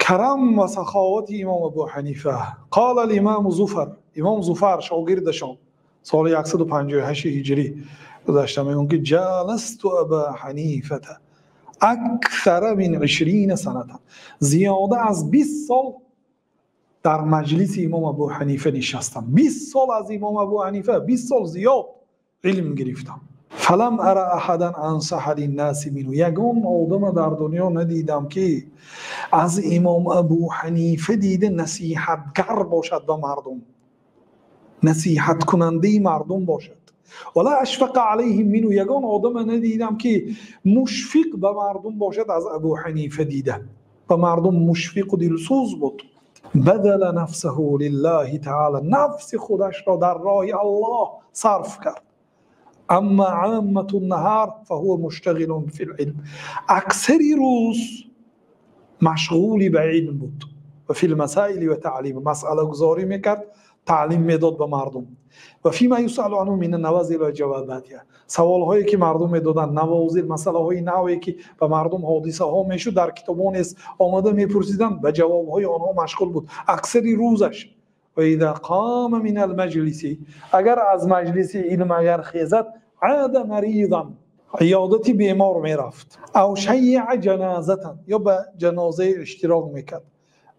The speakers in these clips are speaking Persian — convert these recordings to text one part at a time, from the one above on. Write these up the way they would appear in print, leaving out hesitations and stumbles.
کرم و سخاوت امام ابو حنیفه. قال الامام زفر، امام زفر شاگردشان سال 158 هجری گذشته میگن که جلست ابا حنیفه اکثر من 20 سنه، زیاده از 20 سال در مجلس امام ابو حنیفه نشستم. 20 سال از امام ابو حنیفه، 20 سال زیاد علم گرفتم. فلم ارى احدا انصح للناس منه، یگان آدم در دنیا ندیدم که از امام ابو حنیفه دیده نصیحتگر باشد به مردم، نصیحت کننده مردم باشد. ولا اشفق علیهم منه، یگان آدم ندیدم که مشفق به مردم باشد از ابو حنیفه دیده، به مردم مشفق و دلسوز بود. بدل نفسه لله تعالی، نفس خودش را در راه الله صرف کرد. اما عامة النهار فهو مشتغل فی العلم، اکثری روز مشغولی به علم بود و فی المسائل و تعلیم، مسئله گذاری میکرد، تعلیم میداد به مردم. و فیما یسأل عنه من النوازل و جواباتها، سوال هایی که مردم میدادن، نوازل، مسئله های نوعی که به مردم حادثه ها میشد در کتابان است آمده میپرسیدن، به جواب های آنها مشغول بود اکثری روزش. و اذا قام من المجلس، اگر از مجلس علم اگر خیزد، عاد مریضا، عیادتی بیمار میرفت. او شیع جنازتا، یا به جنازه اشتراک میکرد،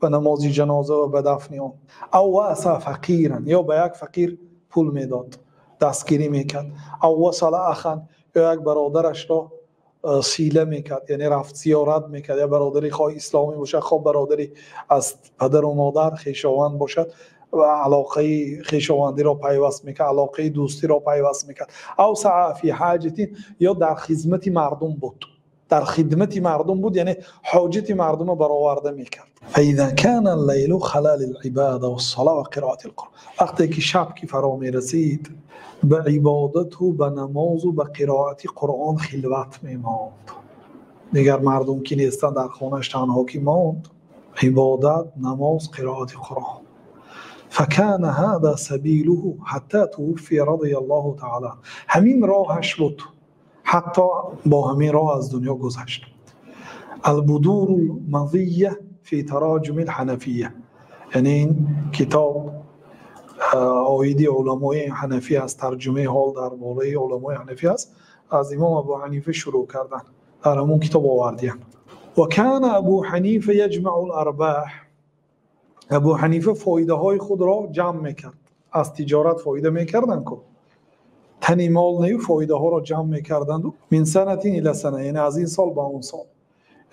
به نماز جنازه و به دفن آن. او واسا فقیرا، یا به یک فقیر پول میداد، دستگیری میکرد. او وصل اخا، یا یک برادرش را سیله میکرد، یعنی رفت زیارت میکرد، یا برادری خواه اسلامی باشد، خواه برادری از پدر و مادر خویشاوند باشد و علاقه خویشاوندی را پیوست میکرد، علاقه دوستی را پیوست میکرد. او سعی فی حاجتی، یا در خدمت مردم بود، در خدمت مردم بود، یعنی حاجت مردم را برآورده میکرد. فاذا كان الليل خلال العباده والصلاه وقراءه القرآن، وقتی که شب که فرا میرسید به عبادت و به نماز و به قرائت قرآن خلوت میماند، دیگر مردم که نیستن در خانه‌اش تنها که ماند، عبادت، نماز، قرائت قرآن. فكان هذا سبيله حتى توفي رضي الله تعالى، همین راهش بود حتی با همین راه از دنیا گذشت. البدور المضیه فی تراجم الحنفیه، یعنی این کتاب آیدی علمای حنفی از ترجمه حال در باره علمای حنفی است، از امام ابو حنیفه شروع کردن، در همون کتاب آوردیم. و کان ابو حنیفه یجمع الارباح، ابو حنیفه فایده های خود را جمع میکرد، از تجارت فایده میکردن که تنی مال نیو، فایده ها را جمع میکردند. من سنتین الی سنه، یعنی از این سال به اون سال،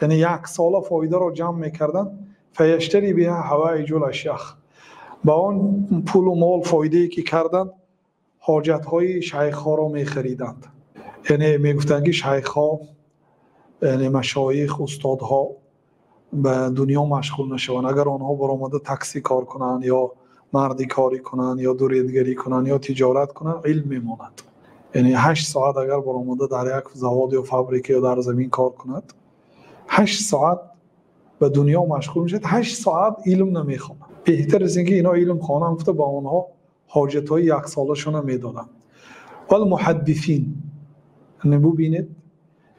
یعنی یک سال فایده را جمع میکردند. فیشتری بها حوائج الاشیاخ، با آن پول و مال فایده که کردند حاجت های شیخ ها را میخریدند. یعنی میگفتند که شیخ ها، یعنی مشایخ، استاد ها به دنیا مشغول نشوند، اگر آنها برآمده تاکسی کار کنند یا مردی کاری کنند یا دوریدگری کنند یا تجارت کنند، علم میماند. یعنی 8 ساعت اگر برآمده در یک زواد یا فابریکه یا در زمین کار کند، 8 ساعت به دنیا مشغول میشد، 8 ساعت علم نمیخواند. بهتر از اینکه اینا علم خوانند گفته با آنها حاجت های یک سالشون میدادن. والمحدثین، ببینید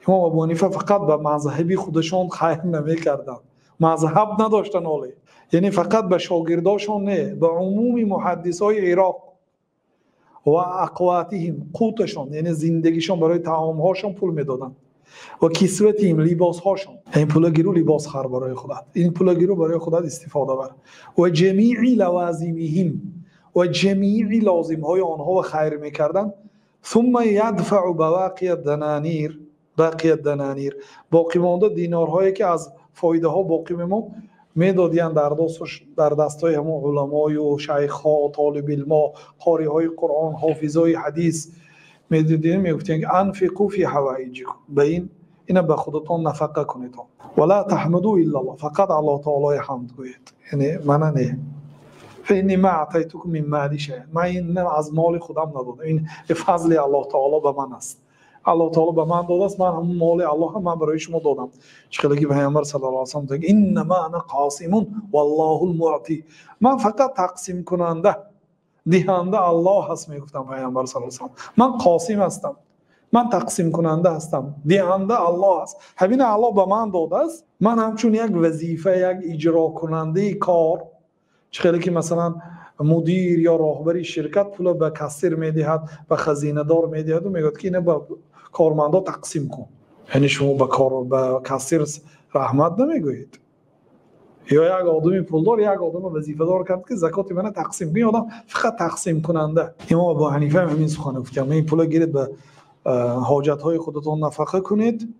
امام ابو حنیفه فقط به مذهبی خودشون خیر نمیکردند، مذهب نداشتن اولی، یعنی فقط به شاگرداشون نه، به عموم محدثای عراق و اقواتهم، قوتشون یعنی زندگیشون، برای طعام هاشون پول میدادن و کسوتهم، لباس هاشون، این پول گیرو لباس خر برای خودت، این پول گیرو برای خودت استفاده بر. و جمیع لوازمهم، و جمیع لازم های آنها و خیر میکردن. ثم یدفع بواقی الدنانیر، باقی مانده دینارهایی که از فایده ها باقی میدادیان در دستای همون علمای و شیخ ها، طالب علم، قاری های قرآن، حافظای حدیث میدادیان، میگفتین که انفقوا فی حوائجکم، به اینا به خودتون نفقه کنید ولا تحمدوا الا الله، فقط الله تعالی حمد گویید، یعنی من نه. فإني ما اعطيتكم من مالی شیئا، من این از مال خودم ندادم، این فضل الله تعالی به من است، الله تعالی به من داده است، من همون مال الله هم من برای شما دادم. چقدر که پیامبر صلی الله علیه و سلم میگه انما انا قاسم والله المعطی، من فقط تقسیم کننده، دهنده الله هست، میگفتم پیامبر صلی الله علیه و سلم، من قاسم هستم، من تقسیم کننده هستم، دهنده الله است. همین الله به من داده است، من همچون یک وظیفه، یک اجرا کننده کار، خیلی که مثلا مدیر یا راهبری شرکت پول به کاسیر میدهد، به خزینه دار میدهد و میگه که اینو به کارمندا تقسیم کن. یعنی شما به کاسیر رحمت نمیگویید. یا یک آدمی پولدار یک آدم وظیفه دار کرد که زکات من تقسیم کنی، آدم فقط تقسیم کننده. امام ابو حنیفه همین سخن گفت که این پول گیرید به حاجت های خودتون نفقه کنید،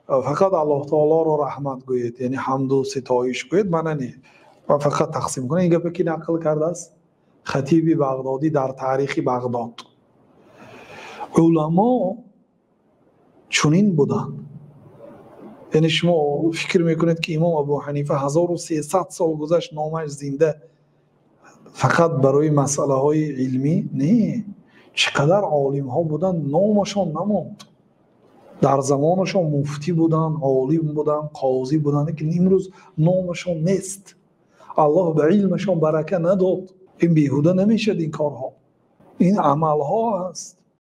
فقط الله تعالی رو رحمت گویید، یعنی حمد و ستایش گویید، من نه و فقط تقسیم کنید. این گپ کی نقل کرده است؟ خطیب بغدادی در تاریخ بغداد. علما چنین بودند. یعنی شما فکر میکنید که امام ابو حنیفه 1300 سال گذشت نامش زنده فقط برای مسئله های علمی؟ نه، چقدر عالم ها بودن نامشان نماند. در زمانشان مفتی بودن، عالم بودن، قاضی بودن که امروز نامشان نیست. الله به علمشان برکه نداد. این بیهوده نمیشد این کارها، این عمل ها هست.